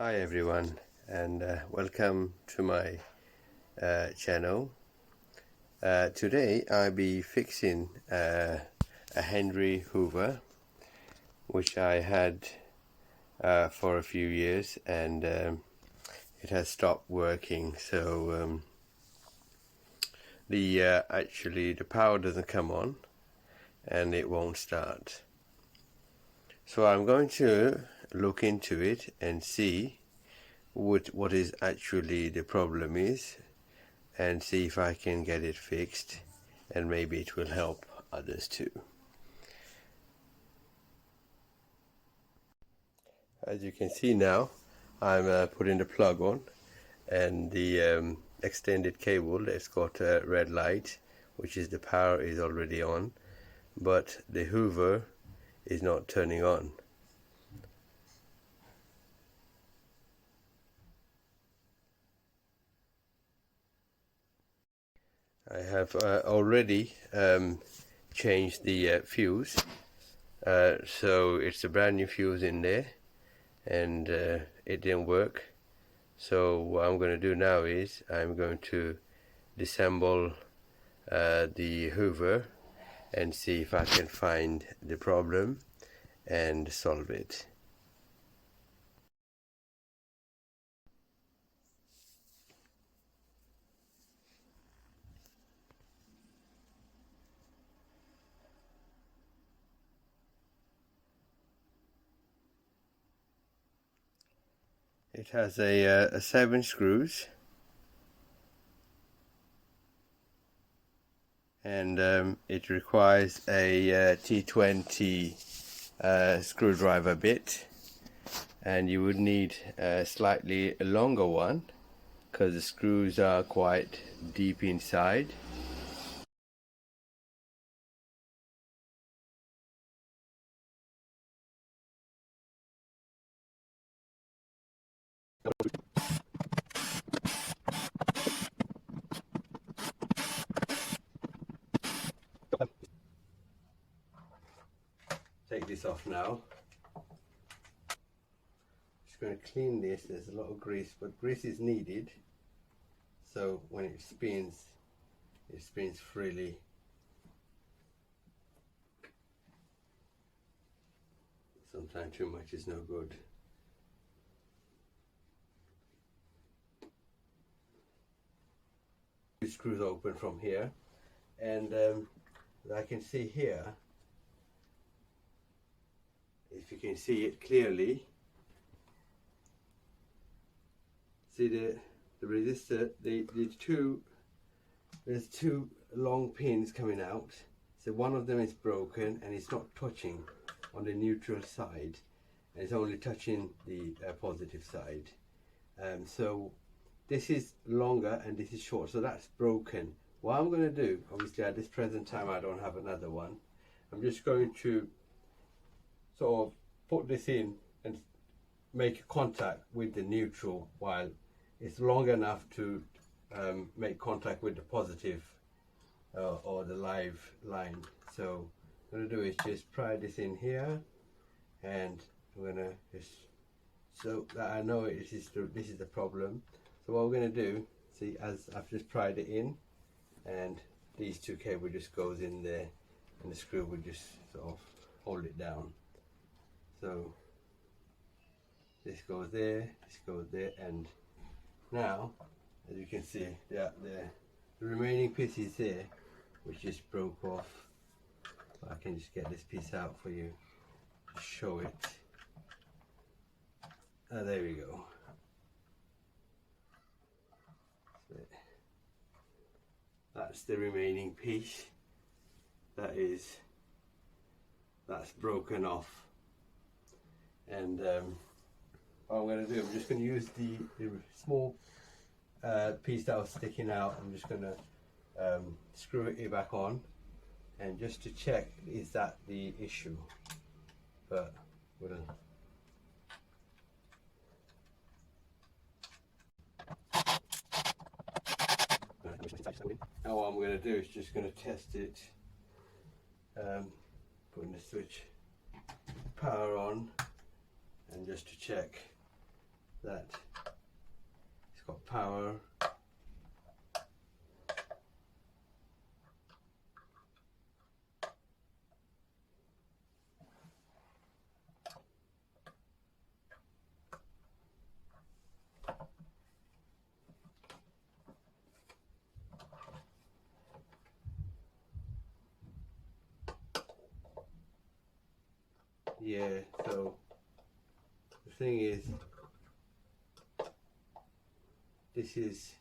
Hi everyone, and welcome to my channel. Today I'll be fixing a Henry Hoover which I had for a few years, and it has stopped working. So actually the power doesn't come on and it won't start. So I'm going to look into it and see what is actually the problem is, and see if I can get it fixed, and maybe it will help others too. As you can see now, I'm putting the plug on, and the extended cable that's got a red light, which is the power is already on, but the Hoover is not turning on. I have already changed the fuse, so it's a brand new fuse in there, and it didn't work. So what I'm going to do now is I'm going to disassemble the Hoover and see if I can find the problem and solve it. It has a 7 screws, and it requires a T20 screwdriver bit, and you would need a slightly longer one because the screws are quite deep inside. Take this off now. Just going to clean this. There's a lot of grease, but grease is needed, so when it spins freely. Sometimes too much is no good. The screws open from here, and I can see here, if you can see it clearly, see the resistor, there's two long pins coming out. So one of them is broken and it's not touching on the neutral side, and it's only touching the positive side. So this is longer and this is short, so that's broken. What I'm going to do, obviously at this present time I don't have another one, I'm just going to sort of put this in and make contact with the neutral while it's long enough to make contact with the positive or the live line. So what I'm going to do is just pry this in here, and I'm going to just, so that I know this is the problem. So what we're going to do, see, as I've just pried it in, and these two cable just goes in there, and the screw will just sort of hold it down. So this goes there, this goes there, and now, as you can see, the remaining pieces there, which just broke off. I can just get this piece out for you to show it. There we go. That's the remaining piece. That's broken off. And what I'm going to do, I'm just going to use the small piece that was sticking out. I'm just going to screw it back on, and just to check, is that the issue. But we'll now what I'm going to do is just going to test it, putting the switch power on, and just to check that it's got power. Yeah, so the thing is, this is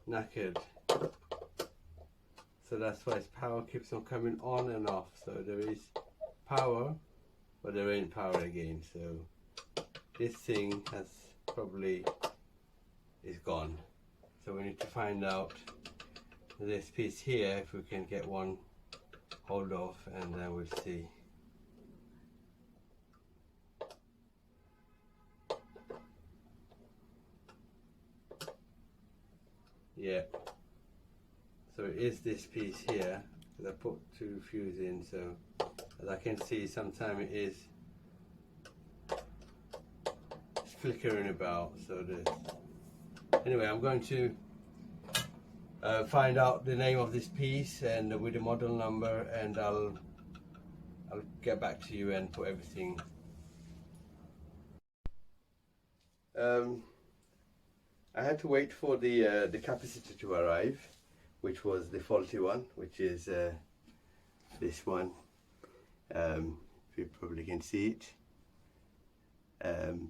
knackered, so that's why its power keeps on coming on and off. So there is power, but there ain't power again. So this thing has probably is gone. So we need to find out this piece here, if we can get one hold of, and then we'll see. Yeah, so it is this piece here, because I put two fuse in, so as I can see, sometimes it is flickering about. So anyway, I'm going to find out the name of this piece and with the model number, and I'll get back to you and put everything. I had to wait for the capacitor to arrive, which was the faulty one, which is this one. You probably can see it.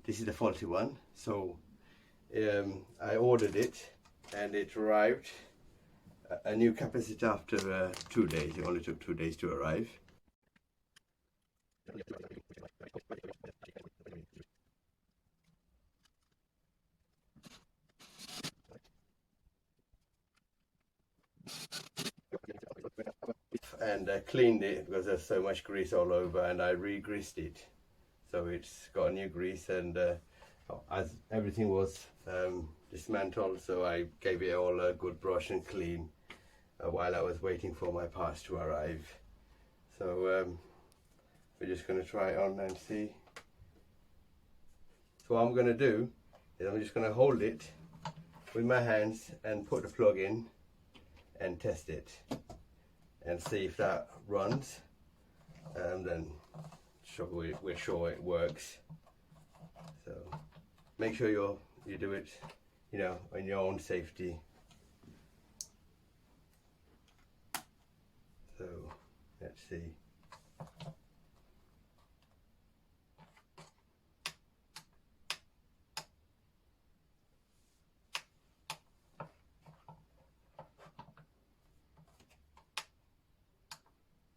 This is the faulty one. So I ordered it, and it arrived, a new capacitor, after 2 days. It only took 2 days to arrive. And I cleaned it because there's so much grease all over, and I re-greased it, so it's got new grease. And as everything was dismantled, so I gave it all a good brush and clean while I was waiting for my parts to arrive. So we're just going to try it on and see. So what I'm going to do is I'm just going to hold it with my hands and put the plug in and test it and see if that runs, and then we're sure it works. So make sure you do it, you know, in your own safety. So let's see.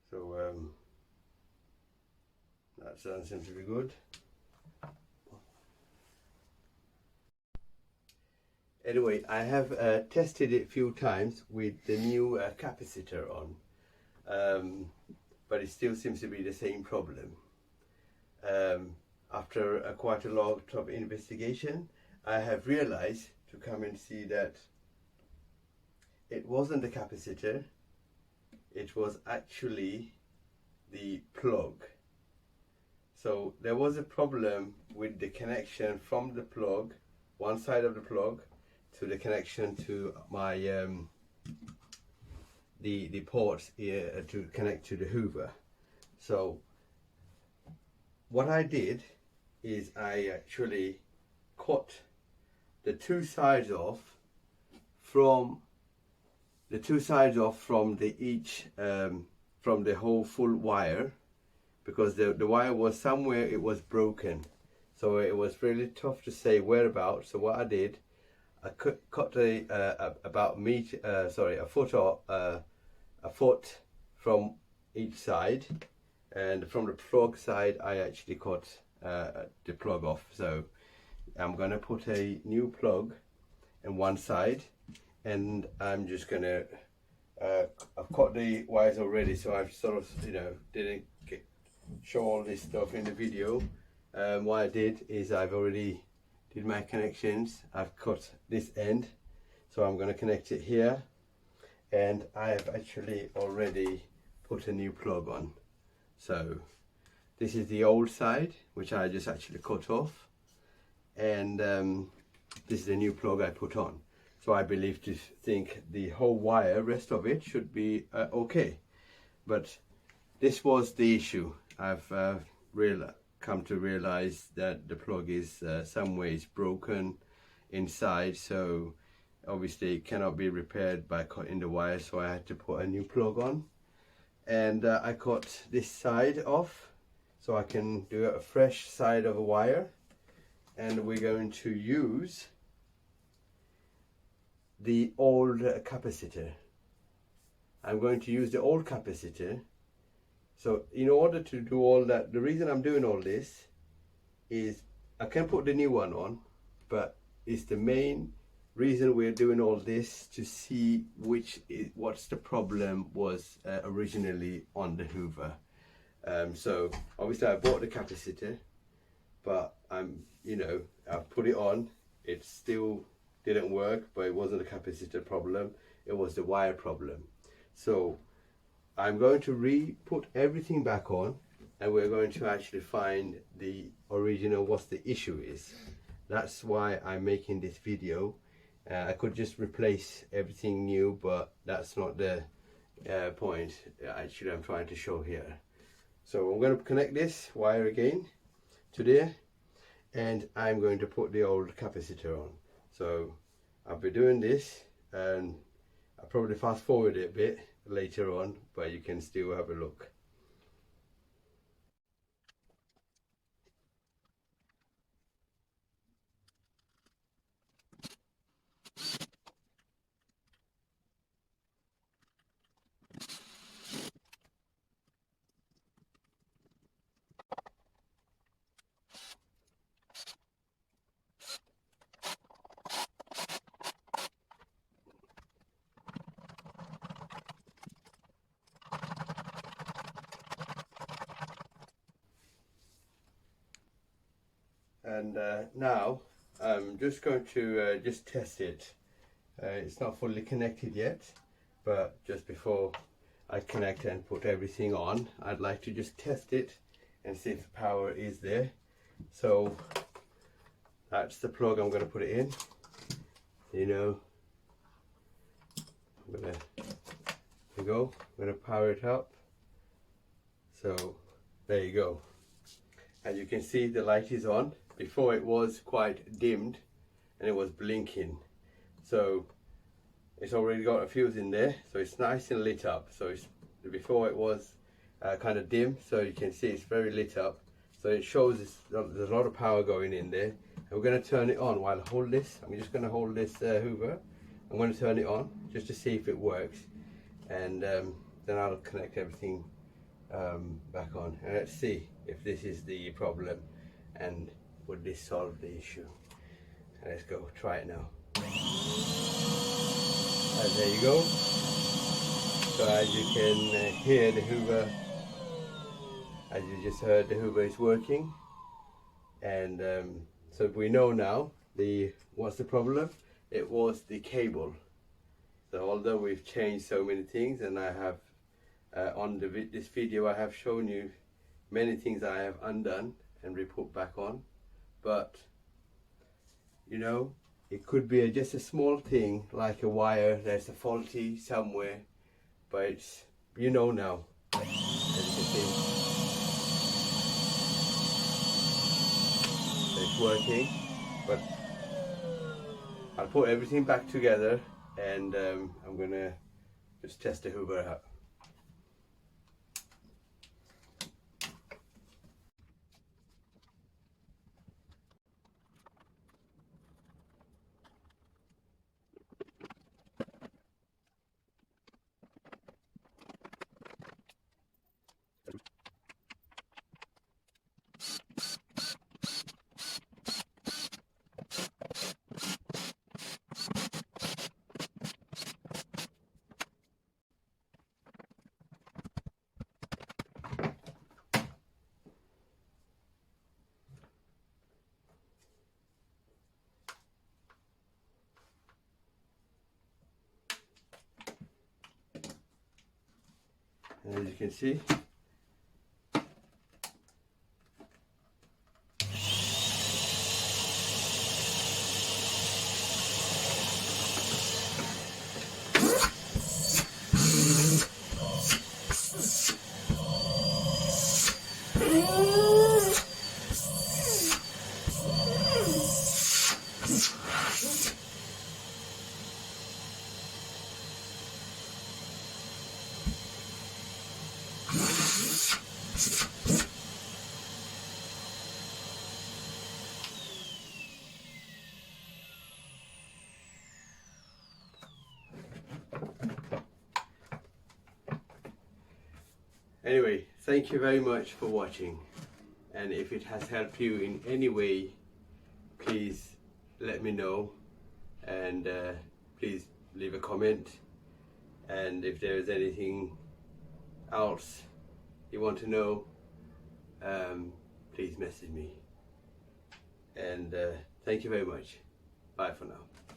So that sounds seems to be good. Anyway, I have tested it a few times with the new capacitor on, but it still seems to be the same problem. After quite a lot of investigation, I have realized to come and see that it wasn't the capacitor, it was actually the plug. So there was a problem with the connection from the plug, one side of the plug, to the connection to my the ports here to connect to the Hoover. So what I did is I actually cut the two sides off from from the whole full wire, because the wire was somewhere, it was broken, so it was really tough to say whereabouts. So what I did, I cut about a foot from each side, and from the plug side I actually cut the plug off. So I'm gonna put a new plug in one side, and I'm just gonna I've cut the wires already, so I've sort of, you know, didn't show all this stuff in the video. What I did is I've already did my connections. I've cut this end, so I'm going to connect it here, and I have actually already put a new plug on. So this is the old side, which I just actually cut off, and this is the new plug I put on. So I think the whole wire, rest of it, should be okay. But this was the issue. I've come to realize that the plug is some ways broken inside, so obviously it cannot be repaired by cutting the wire, so I had to put a new plug on. And I cut this side off so I can do a fresh side of a wire, and we're going to use the old capacitor. I'm going to use the old capacitor. So in order to do all that, the reason I'm doing all this is I can put the new one on, but it's the main reason we're doing all this to see what's the problem was originally on the Hoover. So obviously I bought the capacitor, but I put it on. It still didn't work, but it wasn't a capacitor problem, it was the wire problem. So I'm going to put everything back on, and we're going to actually find the original, what the issue is. That's why I'm making this video. I could just replace everything new, but that's not the point actually I'm trying to show here. So I'm going to connect this wire again to there, and I'm going to put the old capacitor on. So I'll be doing this, and I'll probably fast forward it a bit later on, but you can still have a look. And now I'm just going to just test it. It's not fully connected yet, but just before I connect and put everything on, I'd like to just test it and see if the power is there. So that's the plug I'm going to put it in. I'm going to power it up. So there you go. As you can see, the light is on. Before it was quite dimmed and it was blinking. So it's already got a fuse in there, so it's nice and lit up. So before it was kind of dim, so you can see it's very lit up. So it shows there's a lot of power going in there. And we're going to turn it on while I hold this. I'm just going to hold this Hoover. I'm going to turn it on just to see if it works, and then I'll connect everything back on, and let's see if this is the problem and would this solve the issue. Let's go try it now. There you go. So as you can hear, the Hoover, as you just heard, the Hoover is working. And so we know now what's the problem. It was the cable. So although we've changed so many things, and I have on this video I have shown you many things I have undone and re-put back on, but it could be just a small thing like a wire that's a faulty somewhere, but it's now, as you can see, it's working. But I'll put everything back together, and I'm gonna just test the Hoover out. And as you can see, Anyway, thank you very much for watching, and if it has helped you in any way, please let me know, and please leave a comment, and if there is anything else you want to know, please message me, and thank you very much. Bye for now.